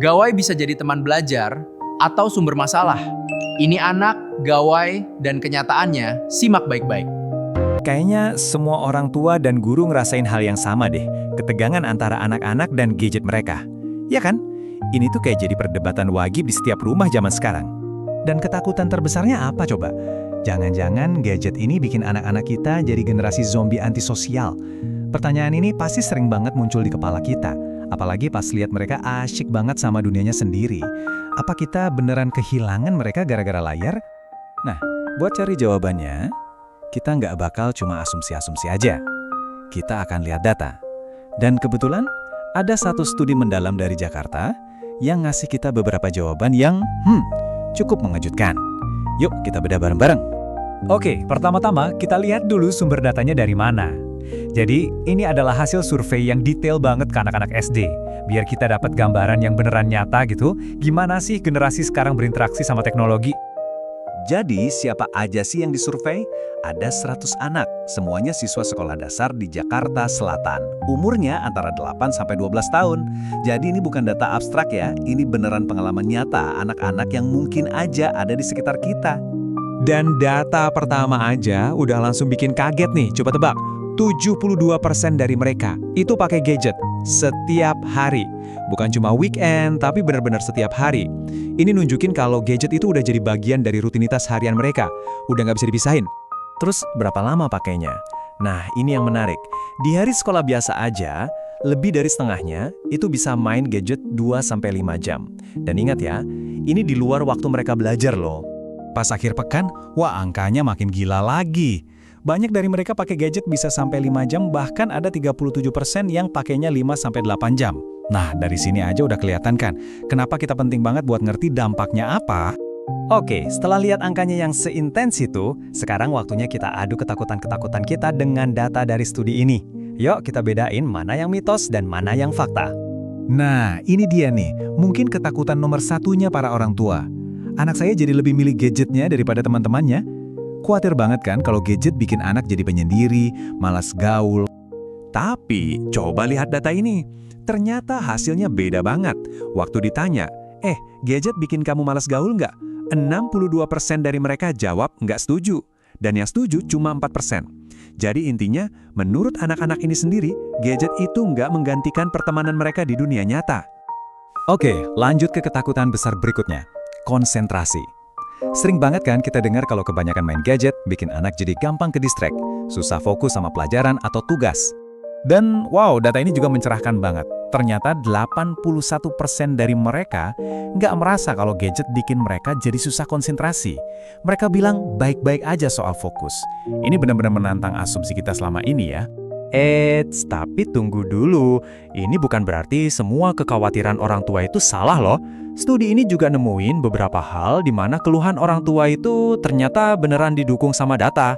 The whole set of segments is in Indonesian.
Gawai bisa jadi teman belajar atau sumber masalah. Ini anak, gawai, dan kenyataannya simak baik-baik. Kayaknya semua orang tua dan guru ngerasain hal yang sama deh, ketegangan antara anak-anak dan gadget mereka. Ya kan? Ini tuh kayak jadi perdebatan wajib di setiap rumah zaman sekarang. Dan ketakutan terbesarnya apa coba? Jangan-jangan gadget ini bikin anak-anak kita jadi generasi zombie antisosial. Pertanyaan ini pasti sering banget muncul di kepala kita. Apalagi pas lihat mereka asyik banget sama dunianya sendiri. Apa kita beneran kehilangan mereka gara-gara layar? Nah, buat cari jawabannya, kita nggak bakal cuma asumsi-asumsi aja. Kita akan lihat data. Dan kebetulan, ada satu studi mendalam dari Jakarta yang ngasih kita beberapa jawaban yang cukup mengejutkan. Yuk kita bedah bareng-bareng. Oke, pertama-tama kita lihat dulu sumber datanya dari mana. Jadi, ini adalah hasil survei yang detail banget ke anak-anak SD. Biar kita dapat gambaran yang beneran nyata gitu, gimana sih generasi sekarang berinteraksi sama teknologi. Jadi, siapa aja sih yang disurvei? Ada 100 anak, semuanya siswa sekolah dasar di Jakarta Selatan. Umurnya antara 8 sampai 12 tahun. Jadi ini bukan data abstrak ya, ini beneran pengalaman nyata anak-anak yang mungkin aja ada di sekitar kita. Dan data pertama aja udah langsung bikin kaget nih, coba tebak. 72% dari mereka itu pakai gadget setiap hari. Bukan cuma weekend, tapi benar-benar setiap hari. Ini nunjukin kalau gadget itu udah jadi bagian dari rutinitas harian mereka. Udah nggak bisa dipisahin. Terus berapa lama pakainya? Nah, ini yang menarik. Di hari sekolah biasa aja, lebih dari setengahnya itu bisa main gadget 2-5 jam. Dan ingat ya, ini di luar waktu mereka belajar loh. Pas akhir pekan, wah angkanya makin gila lagi. Banyak dari mereka pakai gadget bisa sampai 5 jam, bahkan ada 37% yang pakainya 5-8 jam. Nah, dari sini aja udah kelihatan kan, kenapa kita penting banget buat ngerti dampaknya apa. Oke, setelah lihat angkanya yang seintens itu, sekarang waktunya kita adu ketakutan-ketakutan kita dengan data dari studi ini. Yuk kita bedain mana yang mitos dan mana yang fakta. Nah, ini dia nih, mungkin ketakutan nomor satunya para orang tua. Anak saya jadi lebih milih gadgetnya daripada teman-temannya. Khawatir banget kan kalau gadget bikin anak jadi penyendiri, malas gaul. Tapi, coba lihat data ini. Ternyata hasilnya beda banget. Waktu ditanya, gadget bikin kamu malas gaul nggak? 62% dari mereka jawab nggak setuju. Dan yang setuju cuma 4%. Jadi intinya, menurut anak-anak ini sendiri, gadget itu nggak menggantikan pertemanan mereka di dunia nyata. Oke, lanjut ke ketakutan besar berikutnya. Konsentrasi. Sering banget kan kita dengar kalau kebanyakan main gadget bikin anak jadi gampang ke-distract, susah fokus sama pelajaran atau tugas. Dan wow, data ini juga mencerahkan banget. Ternyata 81% dari mereka nggak merasa kalau gadget bikin mereka jadi susah konsentrasi. Mereka bilang baik-baik aja soal fokus. Ini benar-benar menantang asumsi kita selama ini ya. Tapi tunggu dulu. Ini bukan berarti semua kekhawatiran orang tua itu salah loh. Studi ini juga nemuin beberapa hal di mana keluhan orang tua itu ternyata beneran didukung sama data.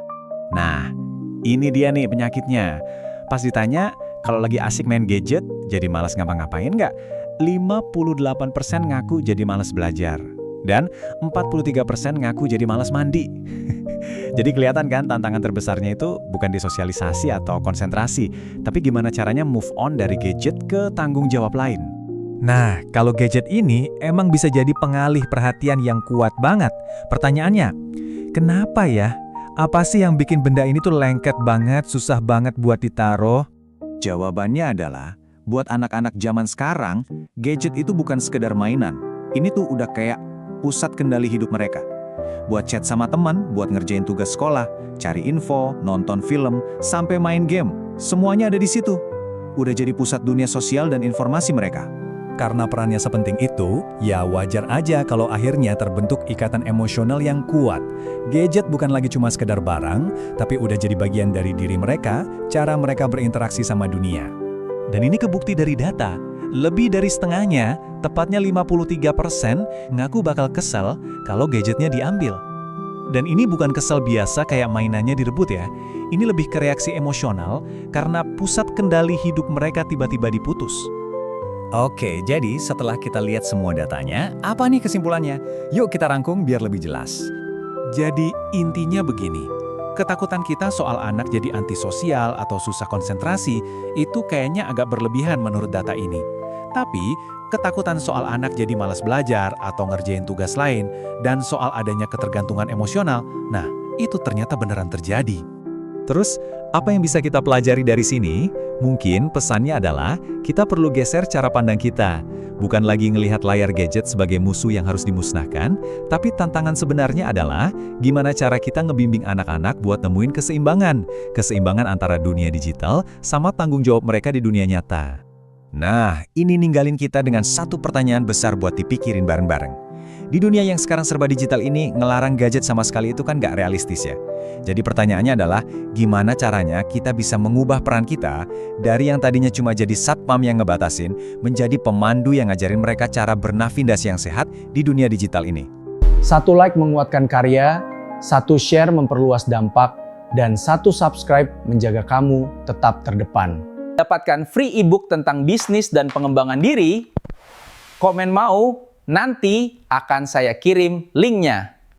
Nah, ini dia nih penyakitnya. Pas ditanya, kalau lagi asik main gadget, jadi malas ngapa-ngapain nggak? 58% ngaku jadi malas belajar. Dan 43% ngaku jadi malas mandi. Jadi kelihatan kan tantangan terbesarnya itu bukan di sosialisasi atau konsentrasi, tapi gimana caranya move on dari gadget ke tanggung jawab lain. Nah, kalau gadget ini emang bisa jadi pengalih perhatian yang kuat banget. Pertanyaannya, kenapa ya? Apa sih yang bikin benda ini tuh lengket banget, susah banget buat ditaruh? Jawabannya adalah, buat anak-anak zaman sekarang, gadget itu bukan sekedar mainan. Ini tuh udah kayak pusat kendali hidup mereka. Buat chat sama teman, buat ngerjain tugas sekolah, cari info, nonton film, sampai main game. Semuanya ada di situ. Udah jadi pusat dunia sosial dan informasi mereka. Karena perannya sepenting itu, ya wajar aja kalau akhirnya terbentuk ikatan emosional yang kuat. Gadget bukan lagi cuma sekedar barang, tapi udah jadi bagian dari diri mereka, cara mereka berinteraksi sama dunia. Dan ini kebukti dari data. Lebih dari setengahnya, tepatnya 53%, ngaku bakal kesel kalau gadgetnya diambil. Dan ini bukan kesel biasa kayak mainannya direbut ya. Ini lebih ke reaksi emosional karena pusat kendali hidup mereka tiba-tiba diputus. Oke, jadi setelah kita lihat semua datanya, apa nih kesimpulannya? Yuk kita rangkum biar lebih jelas. Jadi intinya begini, ketakutan kita soal anak jadi antisosial atau susah konsentrasi itu kayaknya agak berlebihan menurut data ini. Tapi ketakutan soal anak jadi malas belajar atau ngerjain tugas lain, dan soal adanya ketergantungan emosional, nah itu ternyata beneran terjadi. Terus, apa yang bisa kita pelajari dari sini? Mungkin pesannya adalah kita perlu geser cara pandang kita. Bukan lagi ngelihat layar gadget sebagai musuh yang harus dimusnahkan, tapi tantangan sebenarnya adalah gimana cara kita ngebimbing anak-anak buat nemuin keseimbangan. Keseimbangan antara dunia digital sama tanggung jawab mereka di dunia nyata. Nah, ini ninggalin kita dengan satu pertanyaan besar buat dipikirin bareng-bareng. Di dunia yang sekarang serba digital ini, ngelarang gadget sama sekali itu kan gak realistis ya. Jadi pertanyaannya adalah, gimana caranya kita bisa mengubah peran kita dari yang tadinya cuma jadi satpam yang ngebatasin, menjadi pemandu yang ngajarin mereka cara bernafindasi yang sehat di dunia digital ini. 1 like menguatkan karya, 1 share memperluas dampak, dan 1 subscribe menjaga kamu tetap terdepan. Dapatkan free ebook tentang bisnis dan pengembangan diri, komen mau, nanti akan saya kirim linknya.